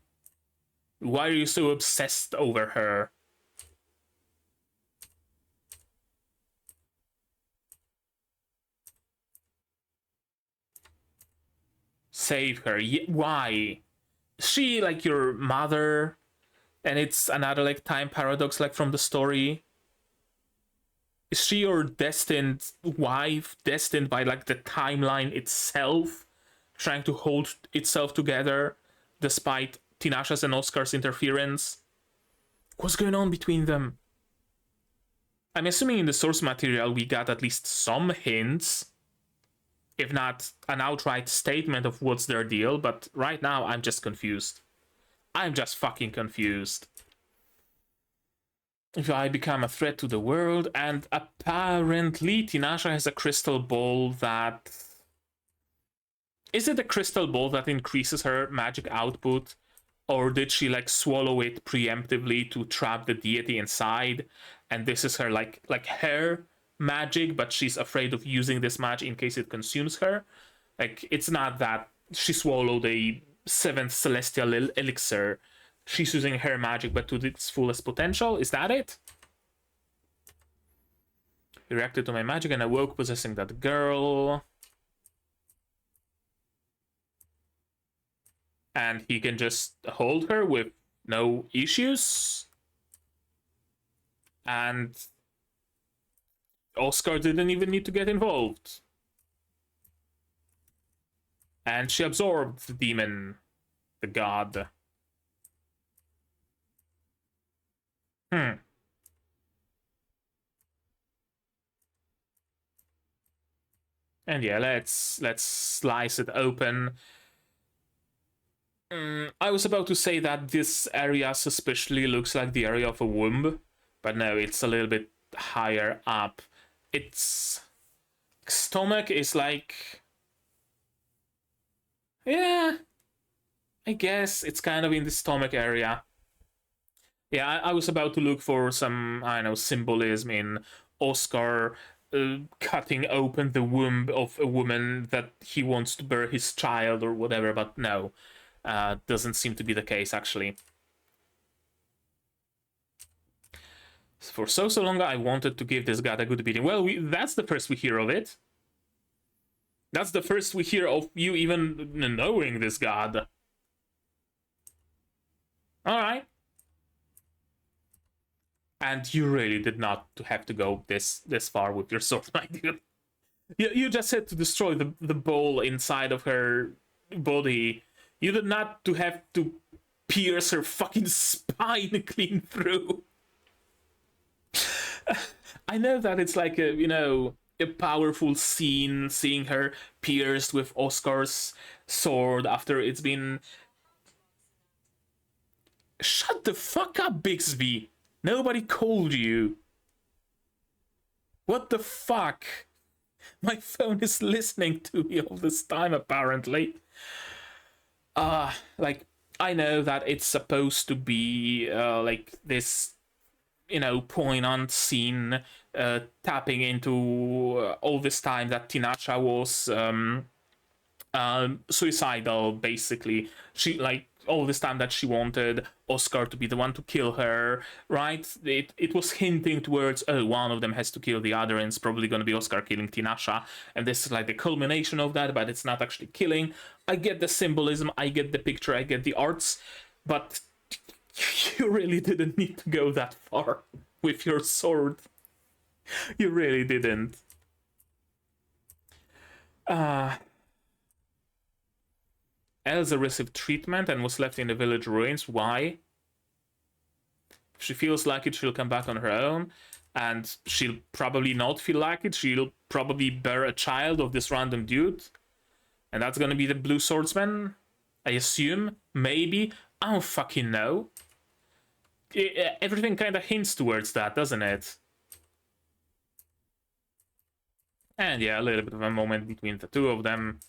Speaker 1: Why are you so obsessed over her? Save her. Why? Is she like your mother? And it's another like time paradox like from the story? Is she your destined wife, destined by like the timeline itself, trying to hold itself together despite Tinasha's and Oscar's interference? What's going on between them? I'm assuming in the source material we got at least some hints, if not an outright statement of what's their deal, but right now I'm just confused. I'm just fucking confused. If I become a threat to the world, and apparently Tinasha has a crystal ball that... Is it a crystal ball that increases her magic output? Or did she like swallow it preemptively to trap the deity inside? And this is her like her magic, but she's afraid of using this magic in case it consumes her? Like, it's not that she swallowed a 7th celestial elixir. She's using her magic, but to its fullest potential. Is that it? He reacted to my magic and awoke, possessing that girl. And he can just hold her with no issues. And Oscar didn't even need to get involved. And she absorbed the demon, the god. And yeah, let's slice it open. I was about to say that this area suspiciously looks like the area of a womb, but no, it's a little bit higher up. Its stomach is like... Yeah, I guess it's kind of in the stomach area. Yeah, I was about to look for some, I don't know, symbolism in Oscar cutting open the womb of a woman that he wants to bear his child or whatever, but no. Doesn't seem to be the case, actually. For so long, I wanted to give this god a good beating. Well, that's the first we hear of it. That's the first we hear of you even knowing this god. Alright. And you really did not have to go this far with your sword, my dude. You just had to destroy the bowl inside of her body You did not to have to pierce her fucking spine clean through. I know that it's like a, a powerful scene, seeing her pierced with Oscar's sword after it's been... Shut the fuck up, Bixby! Nobody called you. What the fuck? My phone is listening to me all this time, apparently. Like, I know that it's supposed to be, like, this, poignant scene, tapping into all this time that Tinasha was, suicidal, basically. She, like, all this time that she wanted Oscar to be the one to kill her, right? It was hinting towards, oh, one of them has to kill the other, and it's probably going to be Oscar killing Tinasha, and this is like the culmination of that, but it's not actually killing. I get the symbolism, I get the picture, I get the arts, but you really didn't need to go that far with your sword. You really didn't. Elsa received treatment and was left in the village ruins. Why? If she feels like it, she'll come back on her own. And she'll probably not feel like it. She'll probably bear a child of this random dude. And that's gonna be the Blue Swordsman, I assume. Maybe. I don't fucking know. Everything kind of hints towards that, doesn't it? And yeah, a little bit of a moment between the two of them.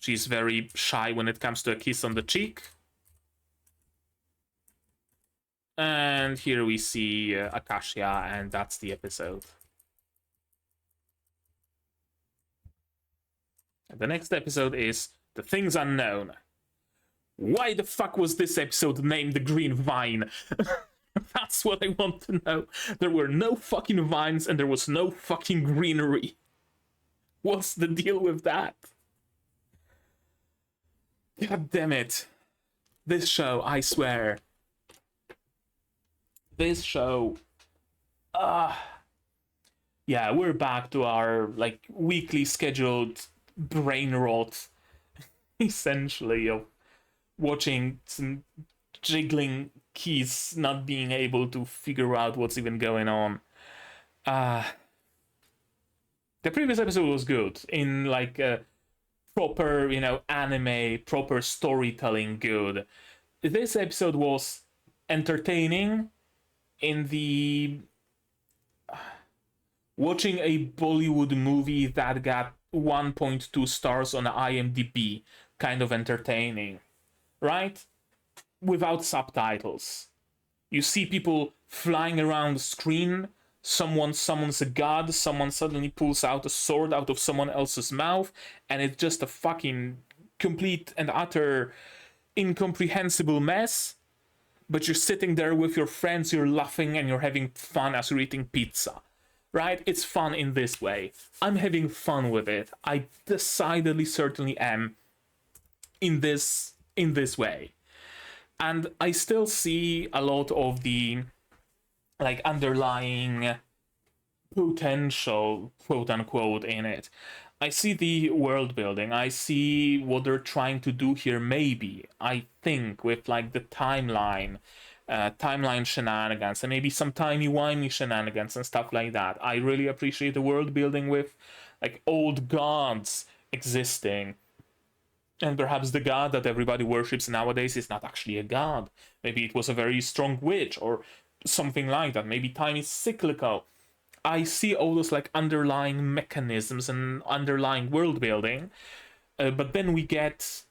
Speaker 1: She's very shy when it comes to a kiss on the cheek. And here we see Acacia, and that's the episode. And the next episode is The Things Unknown. Why the fuck was this episode named The Green Vine? That's what I want to know. There were no fucking vines and there was no fucking greenery. What's the deal with that? God damn it. This show, I swear. This show. Yeah, we're back to our, like, weekly scheduled brain rot, essentially, of watching some jiggling keys, not being able to figure out what's even going on. The previous episode was good, in, like, proper, anime, proper storytelling good. This episode was entertaining in the watching a Bollywood movie that got 1.2 stars on IMDb kind of entertaining, right? Without subtitles. You see people flying around the screen, someone summons a god, someone suddenly pulls out a sword out of someone else's mouth, and it's just a fucking complete and utter incomprehensible mess. But you're sitting there with your friends, you're laughing, and you're having fun as you're eating pizza. Right? It's fun in this way. I'm having fun with it. I decidedly certainly am in this way. And I still see a lot of the, like, underlying potential, quote unquote, in it. I see the world building. I see what they're trying to do here, maybe. I think with, like, the timeline shenanigans, and maybe some timey-wimey shenanigans and stuff like that. I really appreciate the world building with, like, old gods existing. And perhaps the god that everybody worships nowadays is not actually a god. Maybe it was a very strong witch or something like that. Maybe time is cyclical. I see all those, like, underlying mechanisms and underlying world building. But then we get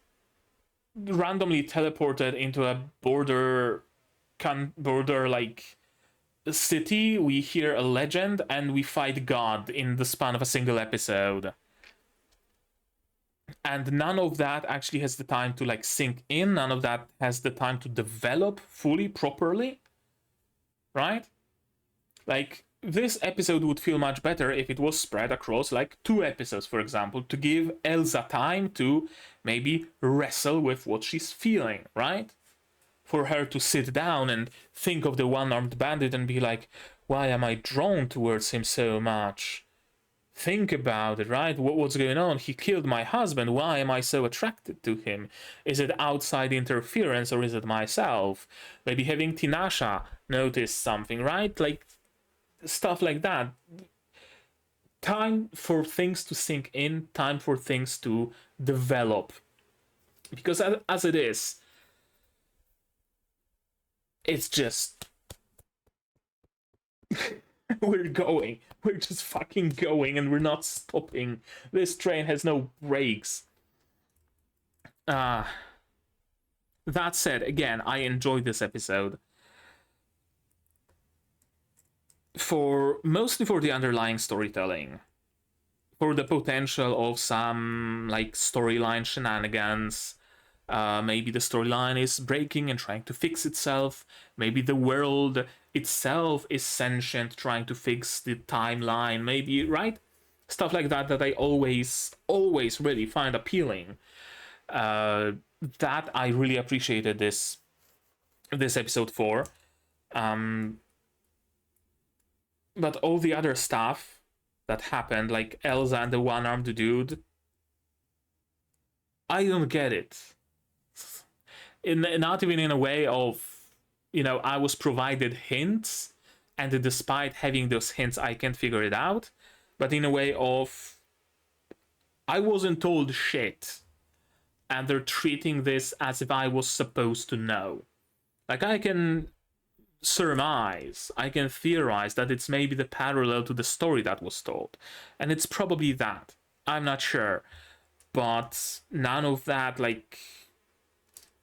Speaker 1: randomly teleported into a border like city. We hear a legend and we fight God in the span of a single episode. And none of that actually has the time to, like, sink in. None of that has the time to develop fully, properly. Right? Like, this episode would feel much better if it was spread across, like, 2 episodes, for example, to give Elsa time to maybe wrestle with what she's feeling, right? For her to sit down and think of the one-armed bandit and be like, why am I drawn towards him so much? think about it, right? What's going on? He killed my husband. Why am I so attracted to him? Is it outside interference or is it myself? Maybe having Tinasha notice something, right? Like stuff like that. Time for things to sink in, time for things to develop. Because as it is, it's just we're just fucking going, and we're not stopping. This train has no brakes. That said, again, I enjoyed this episode mostly for the underlying storytelling, for the potential of some like storyline shenanigans. Maybe the storyline is breaking and trying to fix itself. Maybe the world itself is sentient, trying to fix the timeline. Maybe, right? Stuff like that I always really find appealing. That I really appreciated this episode for. But all the other stuff that happened, like Elsa and the one-armed dude, I don't get it. Not even in a way of, I was provided hints, and despite having those hints, I can't figure it out. But in a way of, I wasn't told shit, and they're treating this as if I was supposed to know. Like, I can surmise, I can theorize that it's maybe the parallel to the story that was told. And it's probably that. I'm not sure. But none of that, like,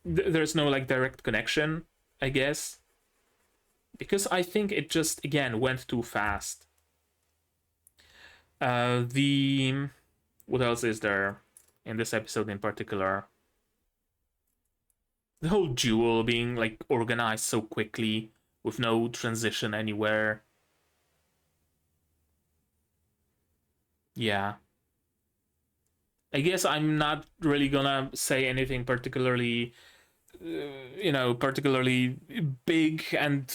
Speaker 1: there's no like direct connection, I guess, because I think it just again went too fast. What else is there in this episode in particular? The whole duel being like organized so quickly with no transition anywhere. Yeah, I guess I'm not really gonna say anything particularly particularly big, and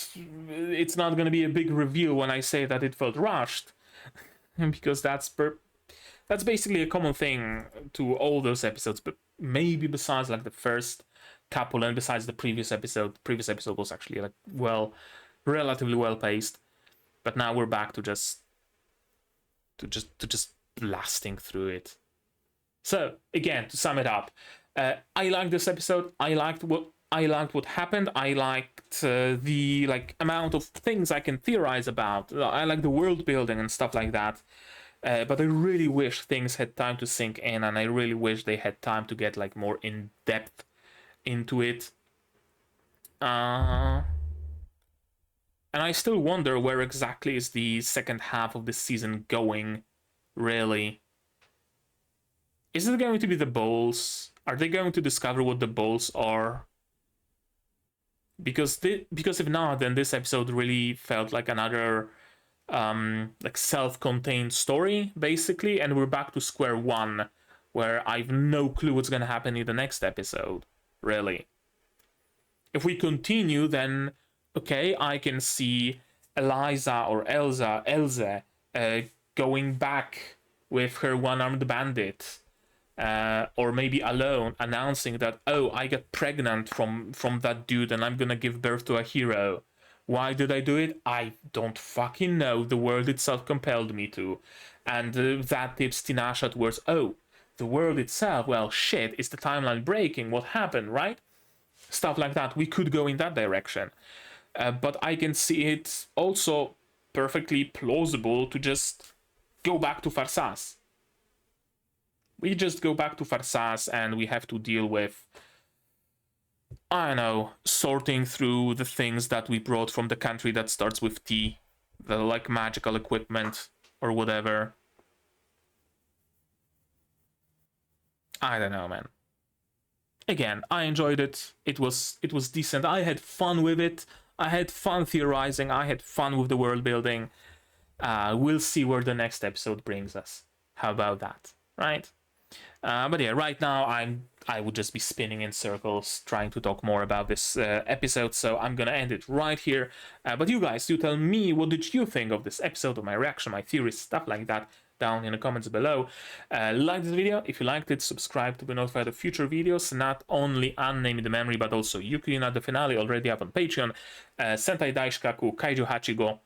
Speaker 1: it's not going to be a big review when I say that it felt rushed, because that's basically a common thing to all those episodes, but maybe besides like the first couple, and besides the previous episode was actually like relatively well paced, but now we're back to just blasting through it. So again, to sum it up, I liked this episode. I liked what happened. I liked the like amount of things I can theorize about. I like the world building and stuff like that. But I really wish things had time to sink in, and I really wish they had time to get like more in depth into it. And I still wonder where exactly is the second half of this season going, really. Is it going to be the bowls? Are they going to discover what the bowls are? Because if not, then this episode really felt like another like self-contained story, basically, and we're back to square one, where I've no clue what's gonna happen in the next episode, really. If we continue, then okay, I can see Eliza or Elze going back with her one-armed bandit. Or maybe alone, announcing that, oh, I got pregnant from that dude and I'm gonna give birth to a hero. Why did I do it? I don't fucking know. The world itself compelled me to. And that tips Tinasha towards, oh, the world itself, well, shit, is the timeline breaking? What happened, right? Stuff like that. We could go in that direction. But I can see it also perfectly plausible to just go back to Farsas. We just go back to Farsas and we have to deal with, I don't know, sorting through the things that we brought from the country that starts with T, the like magical equipment or whatever. I don't know, man. Again, I enjoyed it. It was decent. I had fun with it. I had fun theorizing. I had fun with the world building. We'll see where the next episode brings us. How about that, right? But yeah, right now I would just be spinning in circles trying to talk more about this episode, so I'm gonna end it right here. But you guys, do tell me, what did you think of this episode, of my reaction, my theories, stuff like that, down in the comments below. Like this video if you liked it, subscribe to be notified of future videos, not only Unnamed Memory but also Yuki Yuna the finale already up on Patreon, Sentai Daishikaku, Kaiju Hachigo,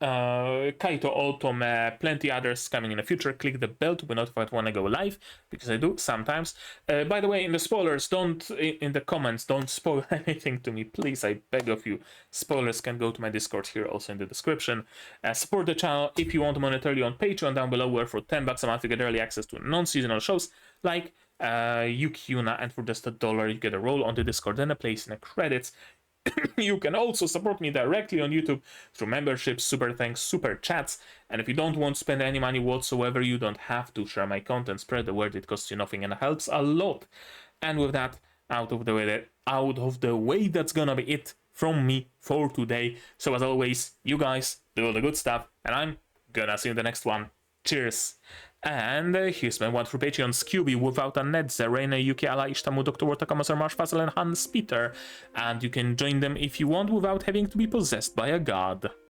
Speaker 1: Kaito Otome, plenty others coming in the future. Click the bell to be notified when I go live, because I do sometimes. By the way, in the spoilers, in the comments, don't spoil anything to me, please, I beg of you. Spoilers can go to my Discord here, also in the description. Support the channel if you want monetarily on Patreon down below, where for $10 a month you get early access to non-seasonal shows like Yuki Yuna, and for just $1 you get a role on the Discord and a place in the credits. You can also support me directly on YouTube through memberships, super thanks, super chats, and if you don't want to spend any money whatsoever, you don't have to share my content, spread the word, it costs you nothing and helps a lot. And with that, out of the way, that's gonna be it from me for today. So as always, you guys do all the good stuff, and I'm gonna see you in the next one. Cheers! And here's my one for Patreons: QB, Without a Ned, Zerena, Yuki, Ala, Ishtamu, Dr. Wartakamasar, Marsh, Fazel, and Hans Peter. And you can join them if you want without having to be possessed by a god.